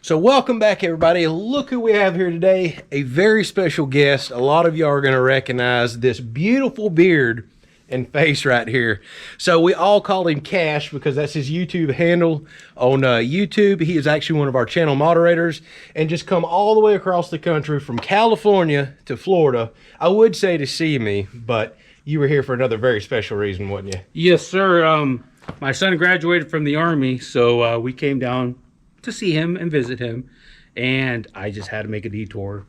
So welcome back, everybody. Look who we have here today. A very special guest. A lot of you are going to recognize this beautiful beard and face right here. So we all call him Cash because that's his YouTube handle on YouTube. He is actually one of our channel moderators and just come all the way across the country from California to Florida. I would say to see me, but you were here for another very special reason, wasn't you? Yes, sir. My son graduated from the Army, so we came down to see him and visit him, and I just had to make a detour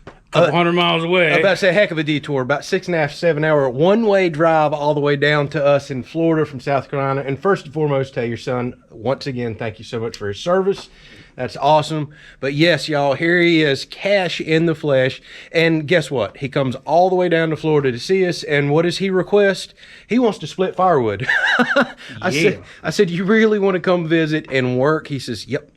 a couple 100 miles away. I'm about to say a heck of a detour, about 6.5 to 7 hour one-way drive all the way down to us in Florida from South Carolina. And first and foremost, tell your son, once again, thank you so much for his service. That's awesome. But yes, y'all, here he is, Cash in the flesh. And guess what? He comes all the way down to Florida to see us. And what does he request? He wants to split firewood. I said, you really want to come visit and work? He says, yep.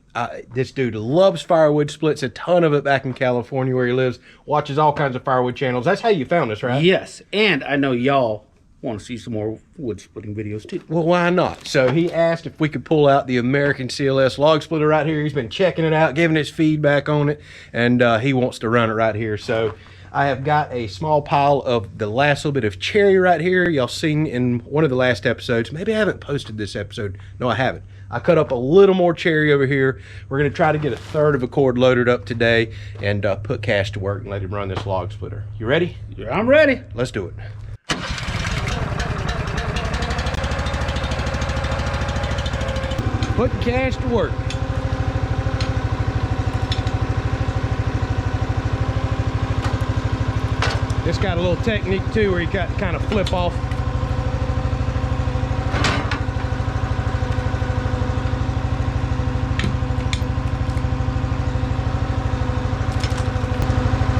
This dude loves firewood, splits a ton of it back in California where he lives, watches all kinds of firewood channels. That's how you found us, right? Yes, and I know y'all want to see some more wood splitting videos too. Well, why not? So he asked if we could pull out the American CLS log splitter right here. He's been checking it out, giving his feedback on it, and he wants to run it right here. So I have got a small pile of the last little bit of cherry right here. Y'all seen in one of the last episodes. Maybe I haven't posted this episode. No, I haven't. I cut up a little more cherry over here. We're going to try to get a third of a cord loaded up today and put Cash to work and let him run this log splitter. You ready? Yeah, I'm ready. Let's do it. Putting Cash to work. This got a little technique too where you got to kind of flip off.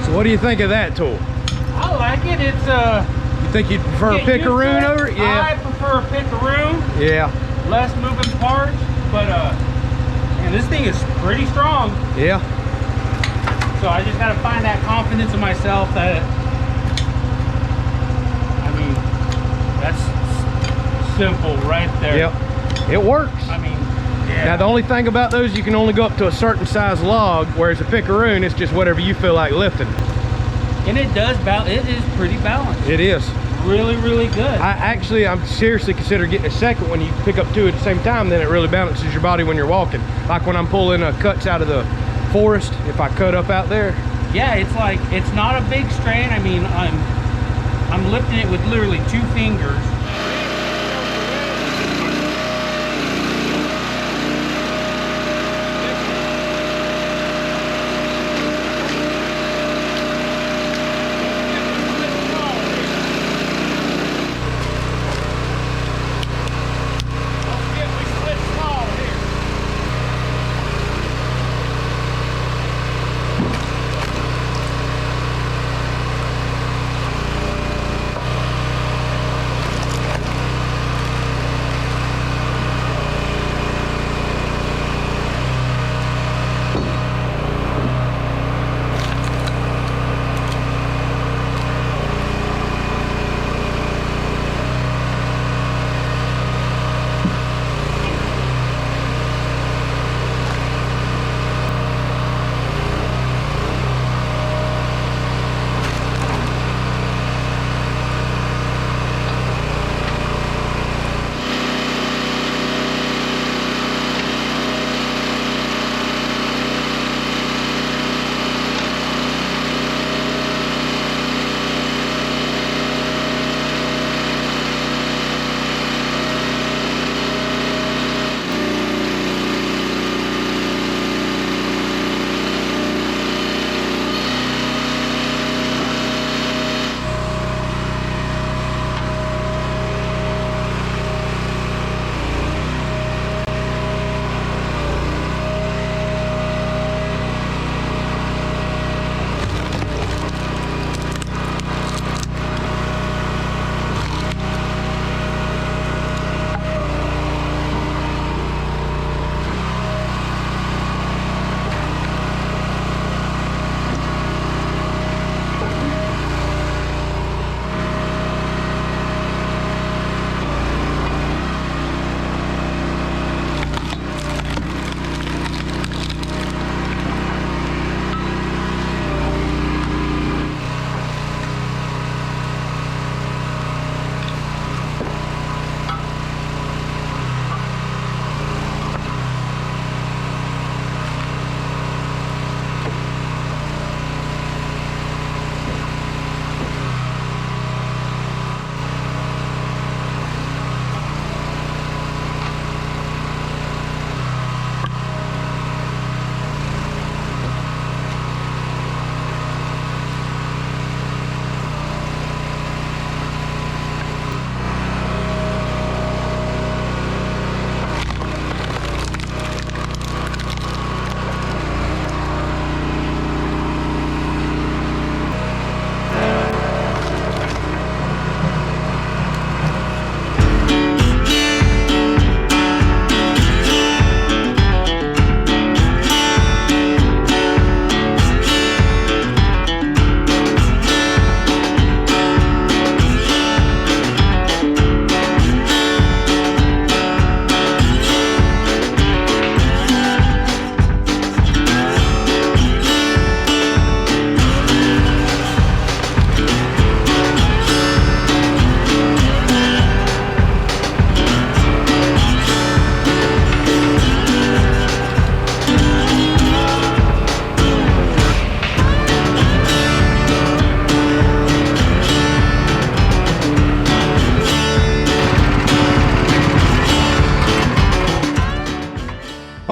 So what do you think of that tool? I like it. It's You think you'd prefer a pickaroon over it? Yeah. I prefer a pickaroon. Yeah. Less moving parts, but and this thing is pretty strong. Yeah. So I just gotta find that confidence in myself that, I mean, that's simple right there. Yep. It works. I mean, yeah. Now the only thing about those, you can only go up to a certain size log, whereas a pickaroon, it's just whatever you feel like lifting. And it does it is pretty balanced. It is. Really, really good. I'm seriously consider getting a second one. You pick up two at the same time, then it really balances your body when you're walking. Like when I'm pulling cuts out of the forest, if I cut up out there. Yeah, it's like, it's not a big strain. I mean, I'm lifting it with literally 2 fingers.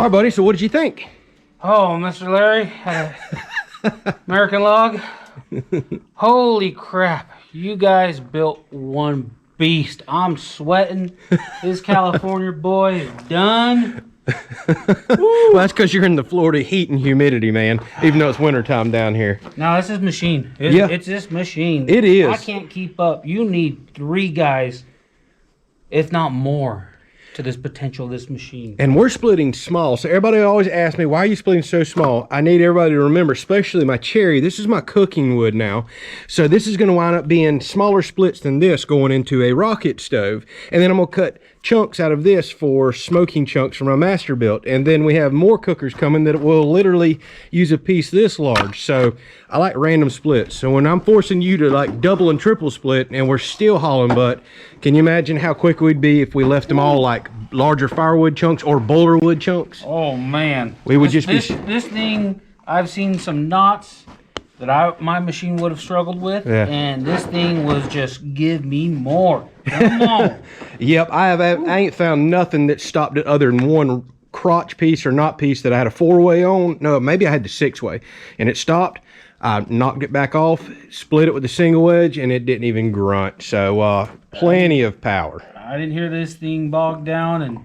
right, buddy. So what did you think? Oh, Mr. Larry, American Log. Holy crap. You guys built one beast. I'm sweating. This California boy is done. Well, that's because you're in the Florida heat and humidity, man. Even though it's wintertime down here. No, this is machine. It's this machine. It is. I can't keep up. You need 3 guys, if not more, to this potential of this machine. And we're splitting small. So everybody always asks me, why are you splitting so small? I need everybody to remember, especially my cherry. This is my cooking wood now. So this is going to wind up being smaller splits than this going into a rocket stove. And then I'm going to cut chunks out of this for smoking chunks for my master built. And then we have more cookers coming that will literally use a piece this large. So I like random splits. So when I'm forcing you to like double and triple split and we're still hauling butt, can you imagine how quick we'd be if we left them all like larger firewood chunks or boulder wood chunks? Oh man. We would just be... This thing, I've seen some knots that my machine would have struggled with, and this thing was just give me more. Come on. Yep, I ain't found nothing that stopped it other than one crotch piece or knot piece that I had a 4-way on. No, maybe I had the 6-way, and it stopped. I knocked it back off, split it with a single wedge, and it didn't even grunt. So plenty of power. I didn't hear this thing bogged down, and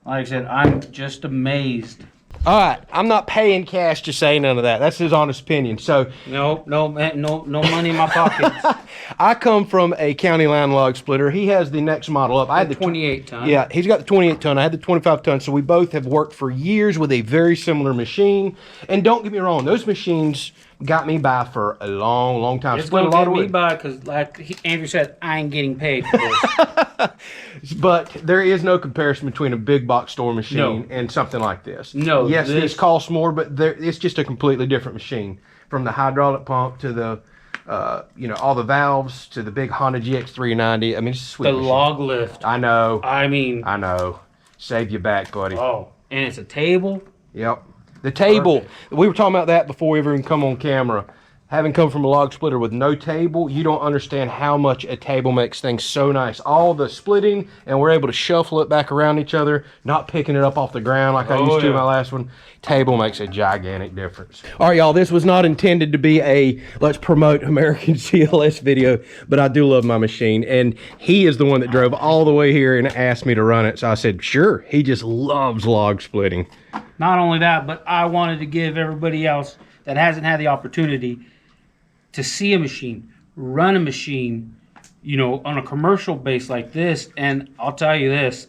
like I said, I'm just amazed. All right, I'm not paying cash to say none of that. That's his honest opinion. So no money in my pockets. I come from a county line log splitter. He has the next model up. I had the 28 ton. Yeah, he's got the 28 ton. I had the 25 ton. So we both have worked for years with a very similar machine. And don't get me wrong, those machines got me by for a long, long time. It's going to get me by because, like Andrew said, I ain't getting paid for this. But there is no comparison between a big box store machine and something like this. No. Yes, these cost more, but it's just a completely different machine. From the hydraulic pump to the, all the valves to the big Honda GX390. I mean, it's a sweet machine. Log lift. I know. I know. Save your back, buddy. Oh, and it's a table. Yep. The table, Perfect. We we were talking about that before we even come on camera. Having come from a log splitter with no table, you don't understand how much a table makes things so nice. All the splitting, and we're able to shuffle it back around each other, not picking it up off the ground like I used to in my last one. Table makes a gigantic difference. All right, y'all, this was not intended to be a let's promote American CLS video, but I do love my machine, and he is the one that drove all the way here and asked me to run it, so I said, sure. He just loves log splitting. Not only that, but I wanted to give everybody else that hasn't had the opportunity to see a machine, run a machine, on a commercial base like this. And I'll tell you this,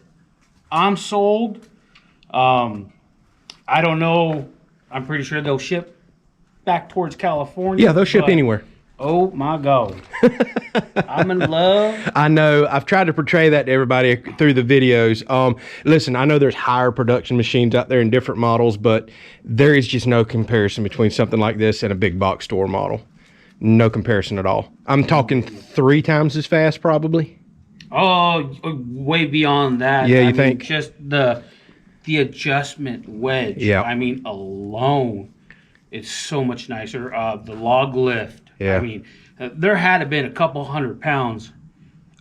I'm sold. I don't know. I'm pretty sure they'll ship back towards California. Yeah, they'll ship anywhere. Oh my God. I'm in love. I know. I've tried to portray that to everybody through the videos. Listen, I know there's higher production machines out there in different models, but there is just no comparison between something like this and a big box store model. No comparison at all. I'm talking 3 times as fast, probably. Oh, way beyond that. Yeah, I think? mean, just the adjustment wedge. Yeah. I mean, alone, it's so much nicer. The log lift. Yeah. I mean, there had to been a couple 100 pounds,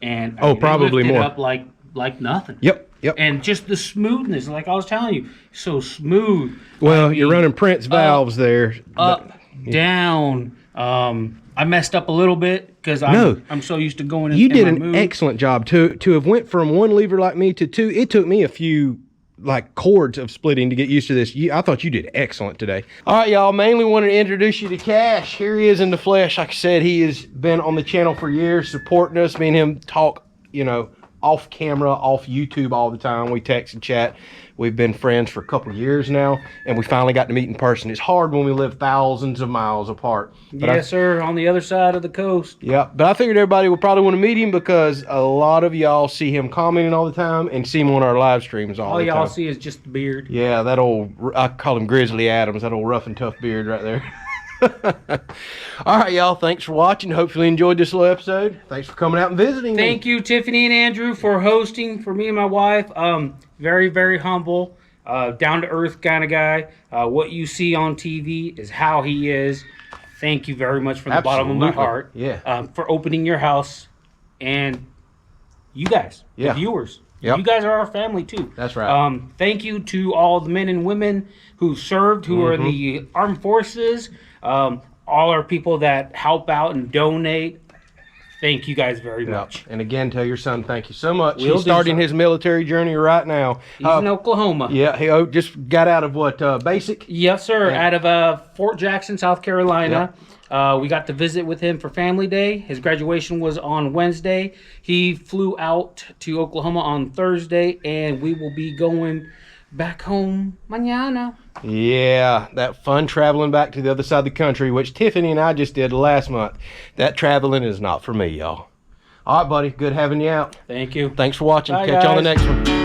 and probably they lifted more. Up like nothing. Yep. And just the smoothness, like I was telling you, so smooth. Well, you're running Prince valves there. Up, down. I messed up a little bit because I'm so used to going in. You did my an mood. excellent job to have went from 1 lever like me to 2. It took me a few chords of splitting to get used to this. I thought you did excellent today. All right, y'all, mainly wanted to introduce you to Cash. Here he is in the flesh. Like I said, he has been on the channel for years, supporting us. Me and him talk, off camera, off YouTube all the time. We text and chat. We've been friends for a couple of years now, and we finally got to meet in person. It's hard when we live thousands of miles apart. But Yes, sir, on the other side of the coast. Yeah, but I figured everybody would probably want to meet him because a lot of y'all see him commenting all the time and see him on our live streams all the time. All y'all see is just the beard. Yeah, that old, I call him Grizzly Adams, that old rough and tough beard right there. All right, y'all, thanks for watching. Hopefully you enjoyed this little episode. Thanks for coming out and visiting. Thank you, Tiffany and Andrew, for hosting for me and my wife. Very, very humble, down-to-earth kind of guy. What you see on TV is how he is. Thank you very much from the bottom of my heart. Yeah. For opening your house and you guys, the viewers. Yep. You guys are our family too. That's right. Thank you to all the men and women who served, who are in the armed forces, all our people that help out and donate. Thank you guys very much. And again, tell your son thank you so much. Will He's do, starting son. his military journey right now. He's in Oklahoma. Yeah, he just got out of what, basic? Yes, sir. Yeah. Out of Fort Jackson, South Carolina. We got to visit with him for Family Day. His graduation was on Wednesday. He flew out to Oklahoma on Thursday, and we will be going back home mañana. Yeah, that fun traveling back to the other side of the country, which Tiffany and I just did last month. That traveling is not for me, y'all. All right, buddy. Good having you out. Thank you. Thanks for watching. Bye, Catch you on the guys. next one.